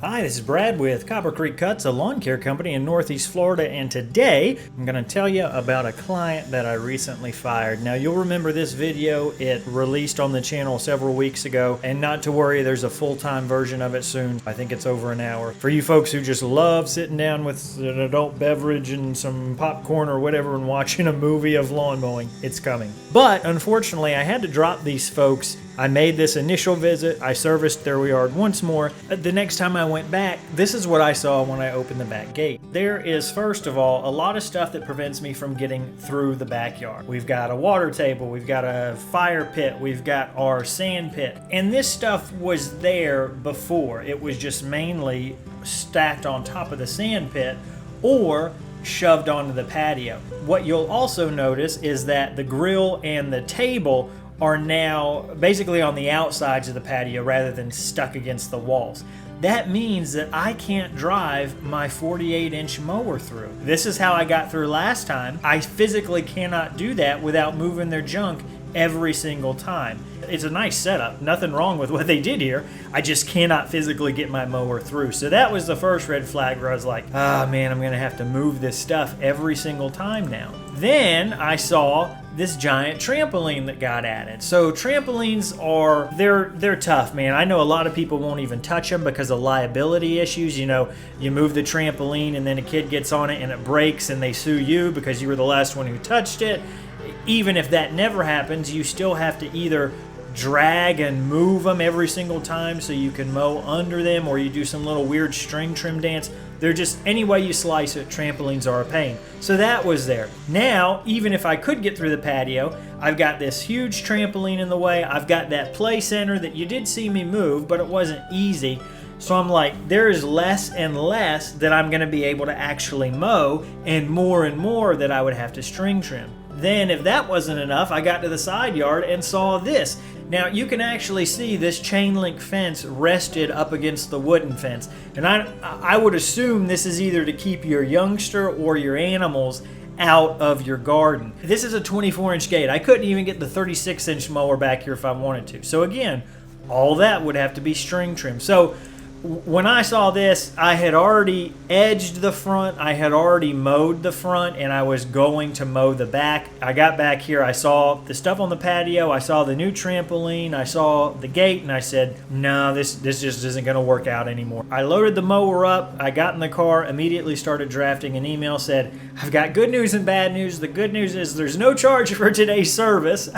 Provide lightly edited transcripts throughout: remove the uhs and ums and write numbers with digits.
Hi, this is Brad with Copper Creek Cuts, a lawn care company in Northeast Florida, and today I'm going to tell you about a client that I recently fired. Now, you'll remember this video. It released on the channel several weeks ago, and not to worry, there's a full-time version of it soon. I think it's over an hour. For you folks who just love sitting down with an adult beverage and some popcorn or whatever and watching a movie of lawn mowing, it's coming. But unfortunately, I had to drop these folks. I made this initial visit. I serviced their yard once more. The next time I went back, this is what I saw when I opened the back gate. There is, first of all, a lot of stuff that prevents me from getting through the backyard. We've got a water table, we've got a fire pit, we've got our sand pit. And this stuff was there before. It was just mainly stacked on top of the sand pit or shoved onto the patio. What you'll also notice is that the grill and the table are now basically on the outsides of the patio rather than stuck against the walls. That means that I can't drive my 48-inch mower through. This is how I got through last time. I physically cannot do that without moving their junk every single time. It's a nice setup, nothing wrong with what they did here. I just cannot physically get my mower through. So that was the first red flag where I was like, ah man, I'm gonna have to move this stuff every single time now. Then I saw this giant trampoline that got added. So trampolines are, they're tough, man. I know a lot of people won't even touch them because of liability issues. You know, you move the trampoline and then a kid gets on it and it breaks and they sue you because you were the last one who touched it. Even if that never happens, you still have to either drag and move them every single time so you can mow under them, or you do some little weird string trim dance. They're just, any way you slice it, trampolines are a pain. So that was there. Now, even if I could get through the patio, I've got this huge trampoline in the way. I've got that play center that you did see me move, but it wasn't easy. So I'm like, there is less and less that I'm gonna be able to actually mow, and more that I would have to string trim. Then if that wasn't enough, I got to the side yard and saw this. Now you can actually see this chain link fence rested up against the wooden fence. And I would assume this is either to keep your youngster or your animals out of your garden. This is a 24-inch gate. I couldn't even get the 36-inch mower back here if I wanted to. So again, all that would have to be string trim. So when I saw this, I had already edged the front, I had already mowed the front, and I was going to mow the back. I got back here, I saw the stuff on the patio, I saw the new trampoline, I saw the gate, and I said, no, this just isn't going to work out anymore. I loaded the mower up, I got in the car, immediately started drafting an email, said, I've got good news and bad news. The good news is there's no charge for today's service.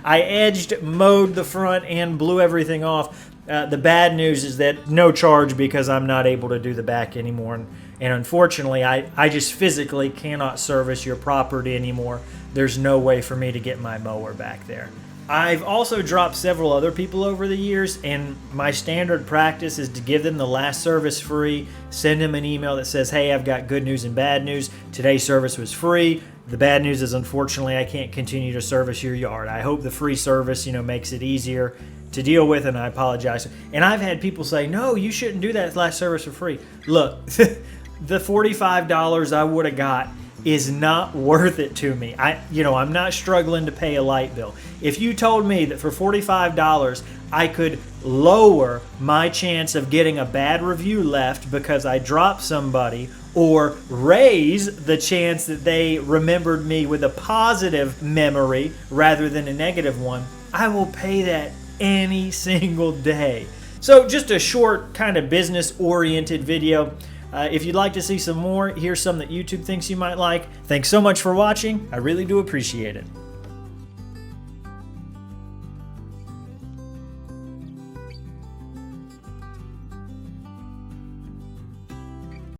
I edged, mowed the front, and blew everything off. The bad news is that no charge because I'm not able to do the back anymore. And unfortunately, I just physically cannot service your property anymore. There's no way for me to get my mower back there. I've also dropped several other people over the years, and my standard practice is to give them the last service free, send them an email that says, hey, I've got good news and bad news. Today's service was free. The bad news is, unfortunately, I can't continue to service your yard. I hope the free service, makes it easier to deal with, and I apologize. And I've had people say, no, you shouldn't do that last service for free. Look, the $45 I would have got is not worth it to me. I'm not struggling to pay a light bill. If you told me that for $45 I could lower my chance of getting a bad review left because I dropped somebody, or raise the chance that they remembered me with a positive memory rather than a negative one, I will pay that any single day. So just a short kind of business oriented video. If you'd like to see some more, here's some that YouTube thinks you might like. Thanks so much for watching. I really do appreciate it.